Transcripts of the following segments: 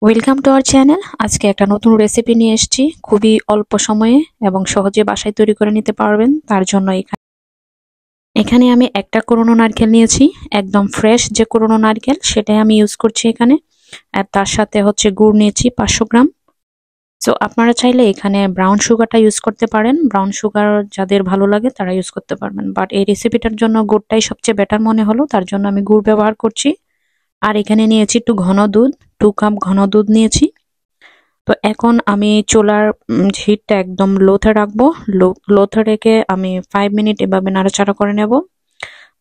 Welcome to our channel. আজকে একটা নতুন রেসিপি নিয়ে এসেছি, খুবই অল্প সময়ে এবং সহজে বাসায় তৈরি করে নিতে পারবেন। তার জন্য এখানে আমি একটা কোরানো নারকেল নিয়েছি, একদম ফ্রেশ যে কোরানো নারকেল সেটাই আমি ইউজ করছি এখানে। আর তার সাথে হচ্ছে গুড় নিয়েছি 500 গ্রাম। সো আপনারা চাইলে এখানে ব্রাউন সুগারটা ইউজ করতে পারেন, ব্রাউন সুগার যাদের ভালো লাগে তারা ইউজ করতে পারবেন, বাট এই রেসিপিটার জন্য গুড়টাই সবচেয়ে বেটার মনে হলো, তার জন্য আমি গুড় ব্যবহার করছি। আর এখানে নিয়েছি একটু ঘন দুধ, 2 কাপ ঘন দুধ নিয়েছি। তো এখন আমি চুলার হিটটা একদম লোতে রাখবো। লোতে রেখে আমি 5 মিনিট এভাবে নাড়াচাড়া করে নেব।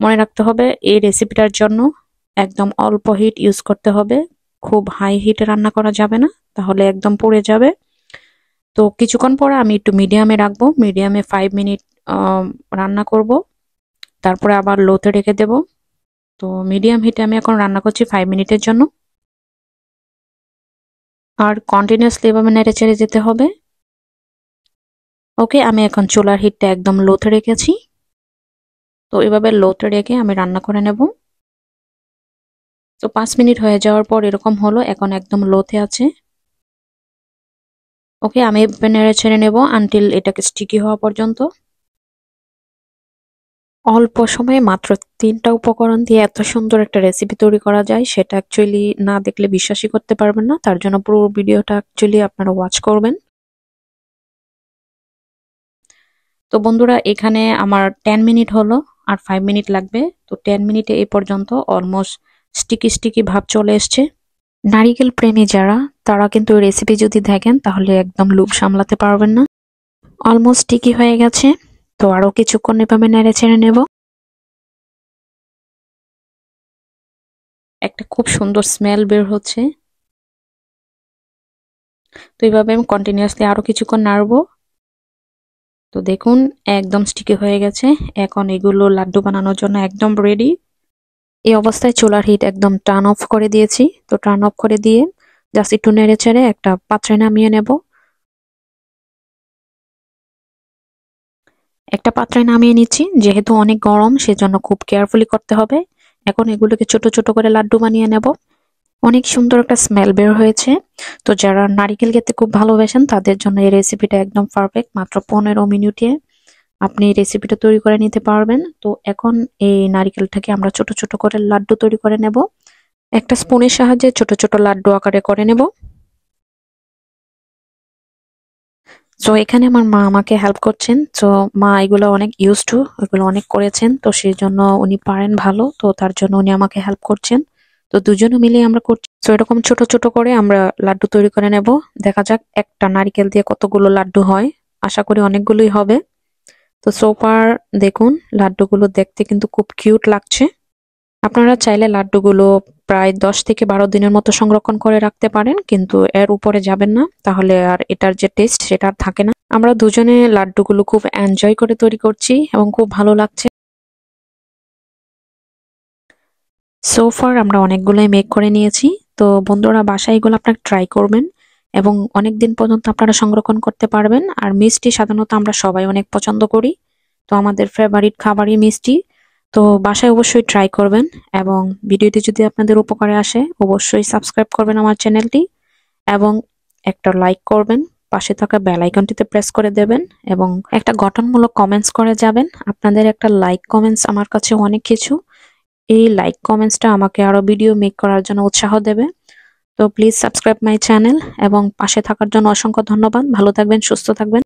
মনে রাখতে হবে এই রেসিপিটার জন্য একদম অল্প হিট ইউজ করতে হবে, খুব হাই হিটে রান্না করা যাবে না, তাহলে একদম পুড়ে যাবে। তো কিছুক্ষণ পরে আমি একটু মিডিয়ামে রাখবো, মিডিয়ামে 5 মিনিট রান্না করব, তারপরে আবার লোতে রেখে দেব। তো মিডিয়াম হিটে আমি এখন রান্না করছি 5 মিনিটের জন্য। আর কন্টিনিউয়াসলি এভাবে নেড়ে চেড়ে যেতে হবে। ওকে, আমি এখন চুলার হিটটা একদম লোতে রেখেছি। তো এভাবে লোতে রেখে আমি রান্না করে নেব। তো 5 মিনিট হয়ে যাওয়ার পর এরকম হলো, এখন একদম লোতে আছে। ওকে, আমি এভাবে নেড়ে ছেড়ে নেব আনটিল এটাকে স্টিকি হওয়া পর্যন্ত। অল্প সময়ে মাত্র 3টা উপকরণ দিয়ে এত সুন্দর একটা রেসিপি তৈরি করা যায়, সেটা অ্যাকচুয়ালি না দেখলে বিশ্বাসই করতে পারবেন না। তার জন্য পুরো ভিডিওটা অ্যাকচুয়ালি আপনারা ওয়াচ করবেন। তো বন্ধুরা, এখানে আমার 10 মিনিট হলো, আর 5 মিনিট লাগবে। তো 10 মিনিটে এই পর্যন্ত অলমোস্ট স্টিকি স্টিকি ভাব চলে এসছে। নারিকেল প্রেমী যারা, তারা কিন্তু এই রেসিপি যদি দেখেন তাহলে একদম লোভ সামলাতে পারবেন না। অলমোস্ট স্টিকি হয়ে গেছে। তো আরো কিছুক্ষণ এভাবে নেড়ে ছেড়ে নেব। একটা খুব সুন্দর স্মেল বের হচ্ছে। তো এইভাবে আমি কন্টিনিউয়াসলি আরো কিছুক্ষণ নাড়বো। তো দেখুন একদম স্টিকি হয়ে গেছে। এখন এগুলো লাড্ডু বানানোর জন্য একদম রেডি। এই অবস্থায় চুলার হিট একদম টার্ন অফ করে দিয়েছি। তো টার্ন অফ করে দিয়ে জাস্ট একটু নেড়ে চেড়ে একটা পাত্রে নামিয়ে নেব। একটা পাত্রে নামিয়ে নিচ্ছি, যেহেতু অনেক গরম সেজন্য খুব কেয়ারফুলি করতে হবে। এখন এগুলোকে ছোট ছোট করে লাড্ডু বানিয়ে নেব। অনেক সুন্দর একটা স্মেল বের হয়েছে। তো যারা নারিকেল খেতে খুব ভালোবাসেন তাদের জন্য এই রেসিপিটা একদম পারফেক্ট। মাত্র 15 মিনিটে আপনি এই রেসিপিটা তৈরি করে নিতে পারবেন। তো এখন এই নারিকেলটাকে আমরা ছোট ছোট করে লাড্ডু তৈরি করে নেব। একটা স্পুনের সাহায্যে ছোট ছোট লাড্ডু আকারে করে নেব। তো এখানে আমার মা আমাকে হেল্প করছেন। তো মা এগুলো অনেক ইউজ টু, এগুলো অনেক করেছেন, তো সেই জন্য উনি পারেন ভালো, তো তার জন্য উনি আমাকে হেল্প করছেন। তো দুজনে মিলে আমরা করছি। তো এরকম ছোট ছোট করে আমরা লাড্ডু তৈরি করে নেব। দেখা যাক একটা নারকেল দিয়ে কতগুলো লাড্ডু হয়। আশা করি অনেকগুলোই হবে। তো সোফার দেখুন লাড্ডুগুলো দেখতে কিন্তু খুব কিউট লাগছে। আপনারা চাইলে লাড্ডুগুলো প্রায় 10 থেকে 12 দিনের মতো সংরক্ষণ করে রাখতে পারেন, কিন্তু এর উপরে যাবেন না, তাহলে আর এটার যে টেস্ট সেটা আর থাকে না। আমরা দুজনে লাড্ডুগুলো খুব এনজয় করে তৈরি করছি এবং খুব ভালো লাগছে। সোফার আমরা অনেকগুলোই মেক করে নিয়েছি। তো বন্ধুরা, বাসায় এগুলো আপনারা ট্রাই করবেন এবং অনেক দিন পর্যন্ত আপনারা সংরক্ষণ করতে পারবেন। আর মিষ্টি সাধারণত আমরা সবাই অনেক পছন্দ করি, তো আমাদের ফেভারিট খাবারই মিষ্টি। তো বাসায় অবশ্যই ট্রাই করবেন এবং ভিডিওটি যদি আপনাদের উপকারে আসে অবশ্যই সাবস্ক্রাইব করবেন আমার চ্যানেলটি এবং একটা লাইক করবেন, পাশে থাকা বেল আইকনটিতে প্রেস করে দেবেন এবং একটা গঠনমূলক কমেন্টস করে যাবেন। আপনাদের একটা লাইক কমেন্টস আমার কাছে অনেক কিছু। এই লাইক কমেন্টসটা আমাকে আরো ভিডিও মেক করার জন্য উৎসাহ দেবে। তো প্লিজ সাবস্ক্রাইব মাই চ্যানেল এবং পাশে থাকার জন্য অসংখ্য ধন্যবাদ। ভালো থাকবেন, সুস্থ থাকবেন।